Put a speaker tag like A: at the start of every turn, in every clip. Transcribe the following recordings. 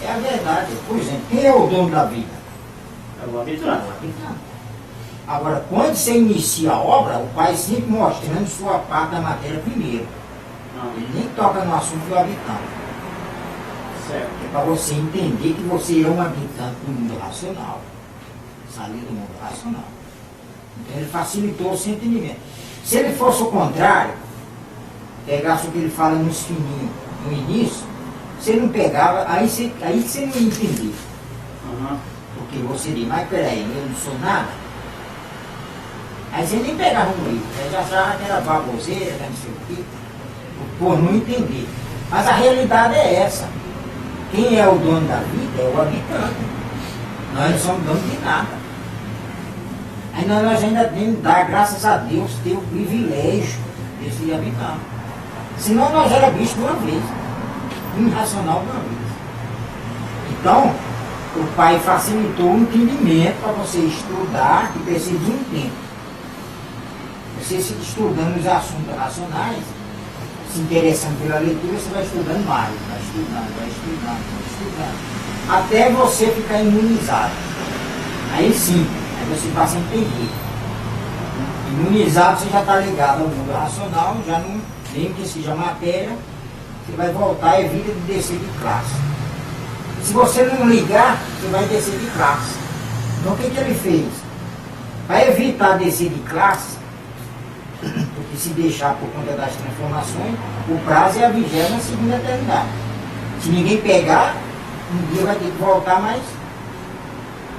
A: É a verdade. Por exemplo, quem é o dono da vida?
B: É o habitante.
A: Agora, quando você inicia a obra, o pai sempre mostrando sua parte da matéria primeiro. Ele nem toca no assunto do habitante.
B: Certo.
A: É para você entender que você é um habitante do mundo racional. Sair do mundo racional. Então ele facilitou o seu entendimento. Se ele fosse o contrário, pegasse o que ele fala nos fininhos no início, você não pegava, aí você não ia entender. Porque você diria, mas peraí, eu não sou nada. Aí você nem pegava um livro, você já achava que era baboseira, não sei o quê, por não entender. Mas a realidade é essa. Quem é o dono da vida é o habitante. Nós não somos donos de nada. Aí nós ainda temos que dar, graças a Deus, ter o privilégio desse habitante. Senão nós era bicho de uma vez. Irracional de uma vez. Então, o pai facilitou o entendimento para você estudar, que precisa de um tempo. Você se estudando os assuntos racionais, se interessando pela leitura, você vai estudando mais, vai estudando, até você ficar imunizado. Aí sim, aí você passa a entender. Imunizado, você já está ligado ao mundo racional, já não, mesmo que seja matéria, você vai voltar, é vida de descer de classe. Se você não ligar, você vai descer de classe. Então o que ele fez? Para evitar descer de classe, porque se deixar por conta das transformações, o prazo é a 22ª eternidade. Se ninguém pegar, um dia vai ter que voltar, mas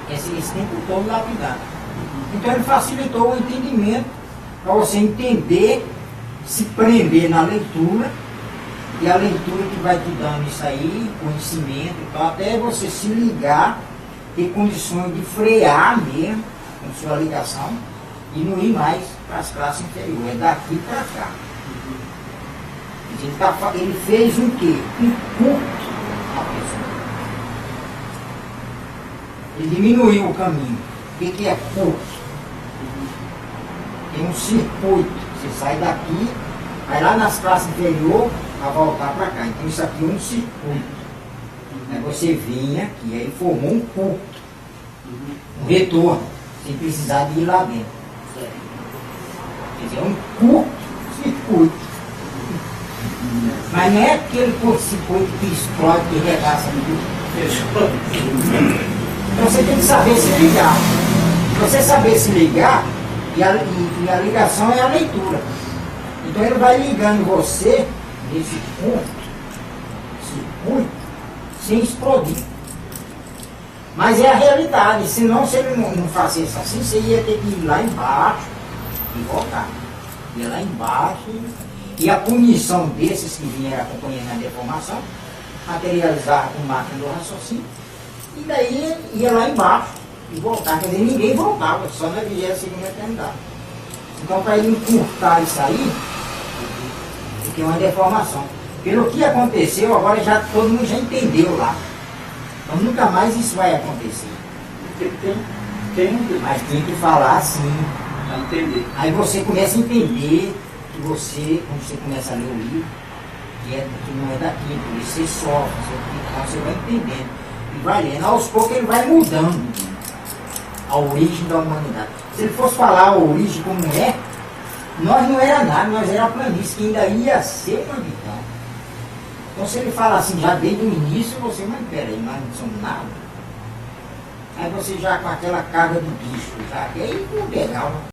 A: esse tempo todo lapidado. Então ele facilitou o entendimento para você entender, se prender na leitura, e a leitura que vai te dando isso aí, conhecimento e tal, até você se ligar, ter condições de frear mesmo com sua ligação e não ir mais para as classes inferiores, é daqui para cá. Ele fez um quê? Um curto na pessoa. Ele diminuiu o caminho. O que é curto? Tem um circuito. Você sai daqui, vai lá nas classes inferiores para voltar para cá. Então isso aqui é um circuito. Aí você vinha aqui, aí formou um curto. Um retorno, sem precisar de ir lá dentro. Quer dizer, é um curto circuito. Mas não é aquele curto-circuito que explode, que regaça tudo. Então você tem que saber se ligar. Se você saber se ligar, e a ligação é a leitura. Então ele vai ligando você nesse curto-circuito sem explodir. Mas é a realidade, senão se ele não fizesse assim, você ia ter que ir lá embaixo e voltar. Ia lá embaixo, e a punição desses que vieram acompanhando a deformação, materializar com máquina do raciocínio, e daí ia lá embaixo e voltar. Quer dizer, ninguém voltava, só na 22ª eternidade. Então, para ele encurtar isso aí, porque é uma deformação. Pelo que aconteceu, agora já todo mundo já entendeu lá. Então nunca mais isso vai acontecer. Mas tem que falar assim.
B: Entender.
A: Aí você começa a entender que você, quando você começa a ler o livro, que não é daqui, por isso você sofre, você vai entendendo. E vai lendo. Aos poucos ele vai mudando a origem da humanidade. Se ele fosse falar a origem como é, nós não era nada, nós era a planície, que ainda ia ser um habitante. Então se ele fala assim, já desde o início, você, mas peraí, nós não somos nada. Aí você já com aquela carga do bicho, já, que aí não é legal, né?